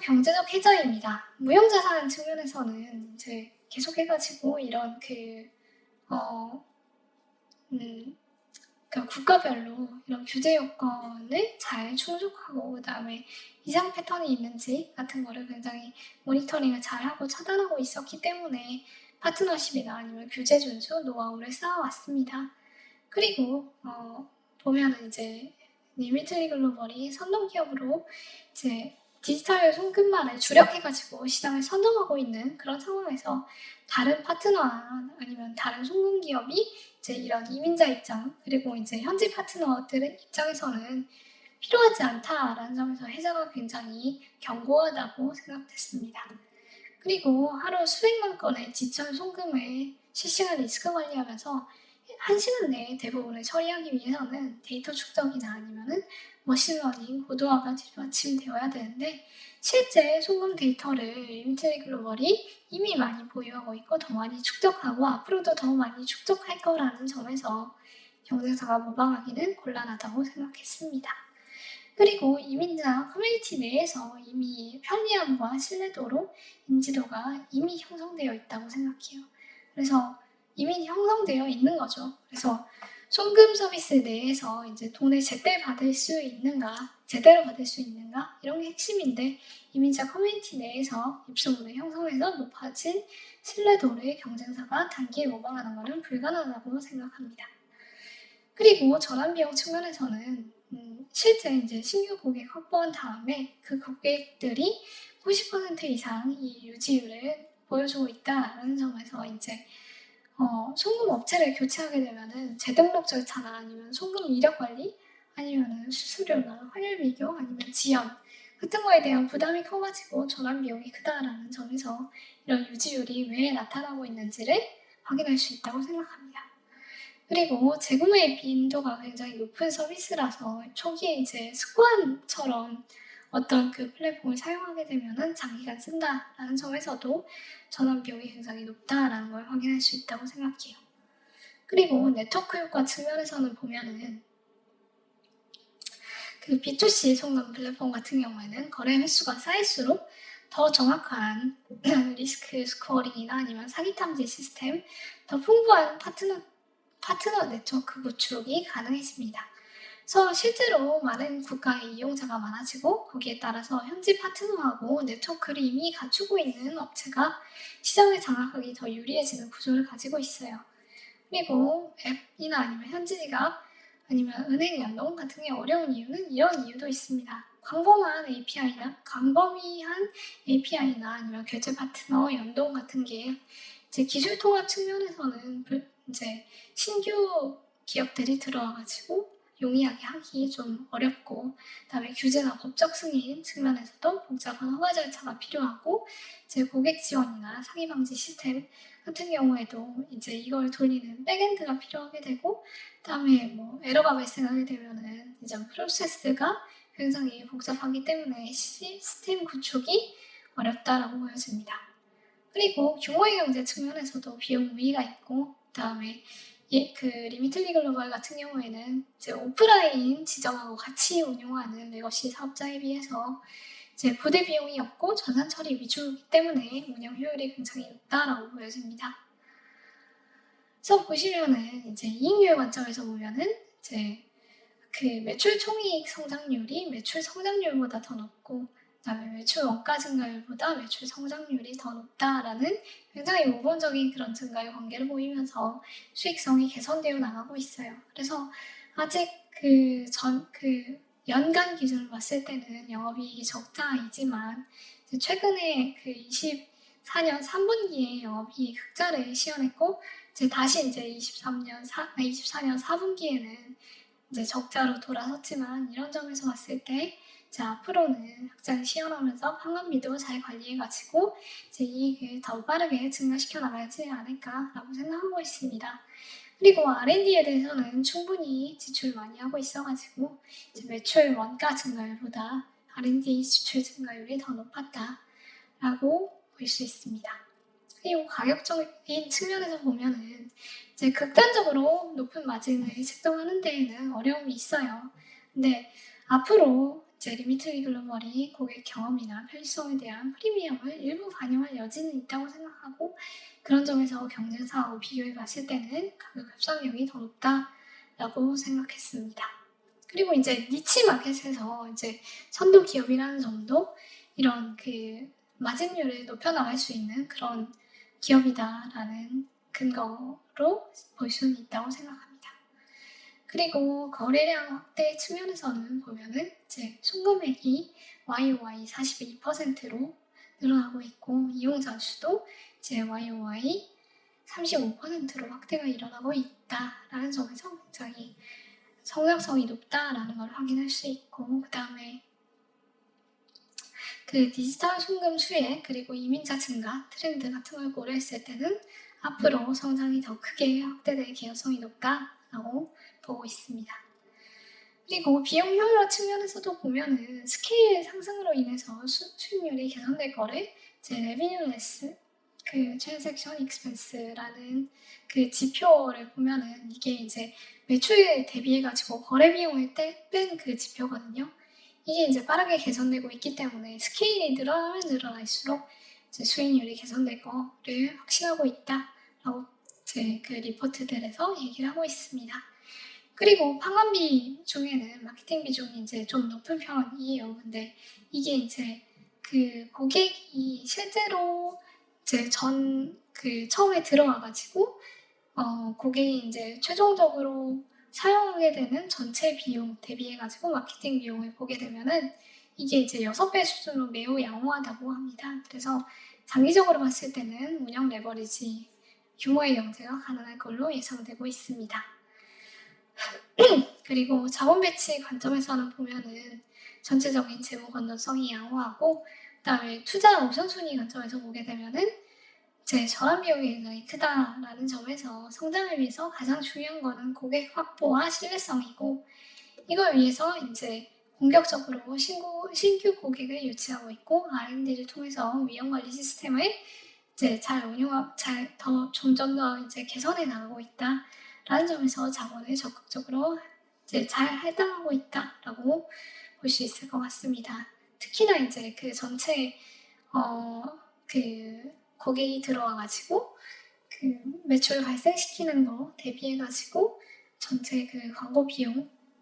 경제적 해자입니다. 무형자산 측면에서는 이제 계속해가지고 이런 그러니까 국가별로 이런 규제 요건을 잘 충족하고 그다음에 이상 패턴이 있는지 같은 거를 굉장히 모니터링을 잘하고 차단하고 있었기 때문에 파트너십이나 아니면 규제 준수 노하우를 쌓아왔습니다. 그리고 보면은 이제 리미틀리 글로벌이 선도 기업으로 이제 디지털 송금망을 주력해가지고 시장을 선점하고 있는 그런 상황에서 다른 파트너나 아니면 다른 송금 기업이 이제 이런 이민자 입장 그리고 이제 현지 파트너들의 입장에서는 필요하지 않다라는 점에서 해자가 굉장히 견고하다고 생각됐습니다. 그리고 하루 수백만 건의 지천 송금을 실시간 리스크 관리하면서 1시간 내에 대부분을 처리하기 위해서는 데이터 축적이나 아니면은 머신러닝 고도화가 뒷받침되어야 되는데 실제 송금 데이터를 리미틀리 글로벌이 이미 많이 보유하고 있고 더 많이 축적하고 앞으로도 더 많이 축적할 거라는 점에서 경쟁사가 모방하기는 곤란하다고 생각했습니다. 그리고 이민자 커뮤니티 내에서 이미 편리함과 신뢰도로 인지도가 이미 형성되어 있다고 생각해요. 그래서 이미 형성되어 있는 거죠. 그래서 송금 서비스 내에서 이제 돈을 제대로 받을 수 있는가 이런 게 핵심인데 이민자 커뮤니티 내에서 입소문을 형성해서 높아진 신뢰도를 경쟁사가 단기에 모방하는 것은 불가능하다고 생각합니다. 그리고 전환 비용 측면에서는 실제 이제 신규 고객 확보한 다음에 그 고객들이 90% 이상 이 유지율을 보여주고 있다라는 점에서 이제 송금 업체를 교체하게 되면은 재등록 절차나 아니면 송금 이력 관리 아니면은 수수료나 환율 비교 아니면 지연 같은 거에 대한 부담이 커가지고 전환 비용이 크다라는 점에서 이런 유지율이 왜 나타나고 있는지를 확인할 수 있다고 생각합니다. 그리고 재구매 빈도가 굉장히 높은 서비스라서 초기에 이제 습관처럼 어떤 그 플랫폼을 사용하게 되면은 장기간 쓴다라는 점에서도 전환 비용이 굉장히 높다라는 걸 확인할 수 있다고 생각해요. 그리고 네트워크 효과 측면에서는 보면은 그 B2C 송금 플랫폼 같은 경우에는 거래 횟수가 쌓일수록 더 정확한 리스크 스코어링이나 아니면 사기 탐지 시스템, 더 풍부한 파트너 네트워크 구축이 가능해집니다. 그래서 실제로 많은 국가의 이용자가 많아지고 거기에 따라서 현지 파트너하고 네트워크를 이미 갖추고 있는 업체가 시장을 장악하기 더 유리해지는 구조를 가지고 있어요. 그리고 앱이나 아니면 현지 지갑 아니면 은행 연동 같은 게 어려운 이유는 이런 이유도 있습니다. 광범위한 API나 아니면 결제 파트너 연동 같은 게 이제 기술 통합 측면에서는 이제 신규 기업들이 들어와가지고 용이하게 하기 좀 어렵고 그다음에 규제나 법적 승인 측면에서도 복잡한 허가 절차가 필요하고 이제 고객 지원이나 사기 방지 시스템 같은 경우에도 이제 이걸 돌리는 백엔드가 필요하게 되고 그다음에 뭐 에러가 발생하게 되면은 이제 프로세스가 굉장히 복잡하기 때문에 시스템 구축이 어렵다라고 보여집니다. 그리고 규모의 경제 측면에서도 비용 우위가 있고 그다음에 그 리미틀리 글로벌 같은 경우에는 이제 오프라인 지점하고 같이 운용하는 레거시 사업자에 비해서 이제 부대 비용이 없고 전산 처리 위주이기 때문에 운영 효율이 굉장히 높다라고 보여집니다. 그래서 보시면은 이제 이익률 관점에서 보면은 이제 그 매출 총이익 성장률이 매출 성장률보다 더 높고 그다음에 매출 원가 증가율보다 매출 성장률이 더 높다라는 굉장히 모범적인 그런 증가율 관계를 보이면서 수익성이 개선되어 나가고 있어요. 그래서 아직 그 연간 기준으로 봤을 때는 영업이익이 적자이지만 최근에 그 24년 3분기에 영업이익 흑자를 시현했고 다시 이제 24년 4분기에는 이제 적자로 돌아섰지만 이런 점에서 봤을 때 이제 앞으로는 흑자를 시현하면서 판관비도 잘 관리해가지고 이제 이익을 더 빠르게 증가시켜 나가지 않을까라고 생각하고 있습니다. 그리고 R&D에 대해서는 충분히 지출 많이 하고 있어가지고 이제 매출 원가 증가율보다 R&D 지출 증가율이 더 높았다라고 볼 수 있습니다. 그리고 가격적인 측면에서 보면은 이제 극단적으로 높은 마진을 책정하는 데에는 어려움이 있어요. 근데 앞으로 이제 리미틀리 글로벌이 고객 경험이나 편리성에 대한 프리미엄을 일부 반영할 여지는 있다고 생각하고, 그런 점에서 경쟁사하고 비교해 봤을 때는 가격 협상력이 더 높다라고 생각했습니다. 그리고 이제 니치 마켓에서 이제 선도 기업이라는 점도 이런 그 마진율을 높여나갈 수 있는 그런 기업이다라는 근거로 볼 수는 있다고 생각합니다. 그리고 거래량 확대 측면에서는 보면은 이제 송금액이 YOY 42%로 늘어나고 있고, 이용자 수도 이제 YOY 35%로 확대가 일어나고 있다라는 점에서 굉장히 성장성이 높다라는 걸 확인할 수 있고, 그 다음에 그 디지털 송금 수혜 그리고 이민자 증가 트렌드 같은 걸 고려했을 때는 앞으로 성장이 더 크게 확대될 개연성이 높다라고 보고 있습니다. 그리고 비용 효율화 측면에서도 보면은 스케일 상승으로 인해서 수익률이 개선될 거를 이제 레비뉴 레스 그 트랜잭션 익스펜스라는 그 지표를 보면은 이게 이제 매출 대비해가지고 거래 비용을 뺀 그 지표거든요. 이게 이제 빠르게 개선되고 있기 때문에 스케일이 늘어나면 늘어날수록 이제 수익률이 개선될 거를 확신하고 있다라고 이제 그 리포트들에서 얘기를 하고 있습니다. 그리고 판관비 중에는 마케팅 비중이 이제 좀 높은 편이에요. 근데 이게 이제 그 고객이 실제로 이제 처음에 들어와가지고 고객이 이제 최종적으로 사용하게 되는 전체 비용 대비해가지고 마케팅 비용을 보게 되면은 이게 이제 6배 수준으로 매우 양호하다고 합니다. 그래서 장기적으로 봤을 때는 운영 레버리지 규모의 경제가 가능할 걸로 예상되고 있습니다. 그리고 자본 배치 관점에서는 보면은 전체적인 재무 건전성이 양호하고, 그다음에 투자 우선순위 관점에서 보게 되면은 제 전환 비용이 굉장히 크다라는 점에서 성장을 위해서 가장 중요한 거는 고객 확보와 신뢰성이고, 이걸 위해서 이제 공격적으로 신규 고객을 유치하고 있고, R&D를 통해서 위험 관리 시스템을 이제 점점 더 이제 개선해 나가고 있다라는 점에서 자본을 적극적으로 이제 잘 할당하고 있다라고 볼 수 있을 것 같습니다. 특히나 이제 그 전체 고객이 들어와가지고 그 매출 발생시키는 거 대비해가지고 전체 그 광고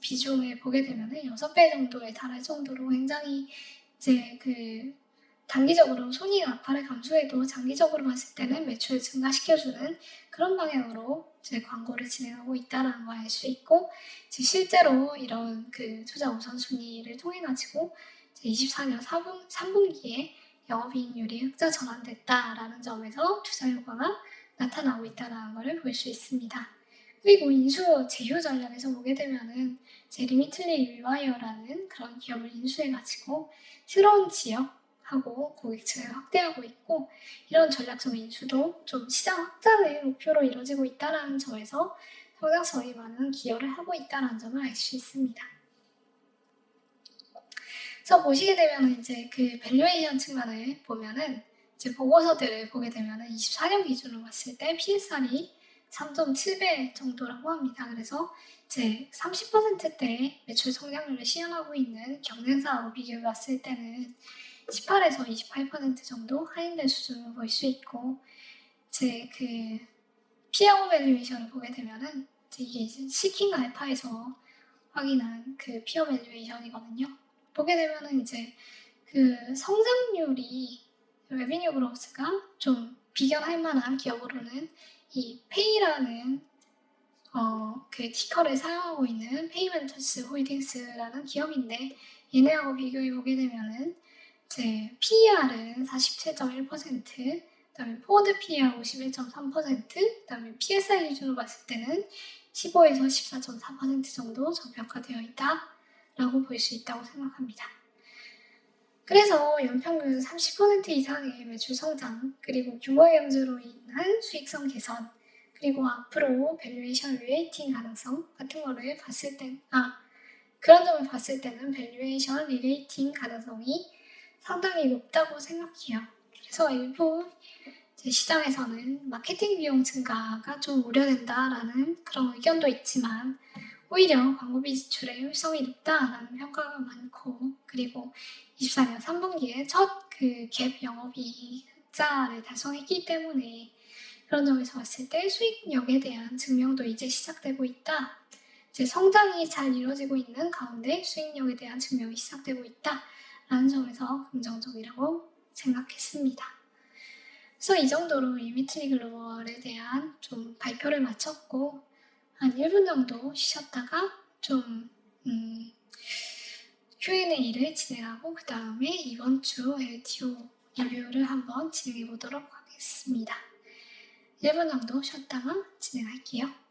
비중을 보게 되면은 6배 정도에 달할 정도로 굉장히 이제 그 단기적으로 손익 악화를 감수해도 장기적으로 봤을 때는 매출을 증가시켜주는 그런 방향으로 이제 광고를 진행하고 있다는 걸 알 수 있고, 이제 실제로 이런 그 투자 우선순위를 통해 가지고 24년 3분기에 영업이익률이 흑자 전환됐다라는 점에서 투자 효과가 나타나고 있다는 것을 볼 수 있습니다. 그리고 인수 제휴 전략에서 보게 되면은 이제 리미틀리 리와이어라는 그런 기업을 인수해가지고 새로운 지역하고 고객층을 확대하고 있고, 이런 전략적 인수도 좀 시장 확장을 목표로 이루어지고 있다는 점에서 성장성이 많은 기여를 하고 있다는 점을 알 수 있습니다. 그래서 보시게 되면 이제 그 밸류에이션 측면을 보면은 이제 보고서들을 보게 되면은 24년 기준으로 봤을 때 PSR이 3.7배 정도라고 합니다. 그래서 이제 30%대 매출 성장률을 시현하고 있는 경쟁사하고 비교해 봤을 때는 18에서 28% 정도 하인된 수준으로 볼 수 있고, 이제 그 피어 밸류에이션을 보게 되면은 이게 이제 시킹 알파에서 확인한 그 피어 밸류에이션이거든요. 보게 되면은 이제 그 성장률이 레비뉴 그로스가 좀 비견할 만한 기업으로는 이 페이라는 그 티커를 사용하고 있는 페이멘터스 홀딩스라는 기업인데, 얘네하고 비교해 보게 되면은 이제 PER은 47.1%, 그다음에 포워드 PER 51.3%, 그다음에 PSI 기준으로 봤을 때는 15에서 14.4% 정도 저평가되어 있다라고 볼 수 있다고 생각합니다. 그래서 연평균 30% 이상의 매출 성장, 그리고 규모의 경제로 인한 수익성 개선, 그리고 앞으로 밸류에이션 리레이팅 가능성 같은 거를 봤을 때, 그런 점을 봤을 때는 밸류에이션 리레이팅 가능성이 상당히 높다고 생각해요. 그래서 일부 시장에서는 마케팅 비용 증가가 좀 우려된다라는 그런 의견도 있지만, 오히려 광고비 지출의 효율성이 높다라는 평가가 많고, 그리고 24년 3분기에 첫 그 갭 영업이익 흑자를 달성했기 때문에 그런 점에서 봤을 때 수익력에 대한 증명도 이제 시작되고 있다. 이제 성장이 잘 이루어지고 있는 가운데 수익력에 대한 증명이 시작되고 있다라는 점에서 긍정적이라고 생각했습니다. 그래서 이 정도로 유니트리 글로벌에 대한 좀 발표를 마쳤고, 한 1분 정도 쉬셨다가 좀 Q&A를 진행하고 그 다음에 이번 주 LTO 리뷰를 한번 진행해 보도록 하겠습니다. 1분 정도 쉬었다가 진행할게요.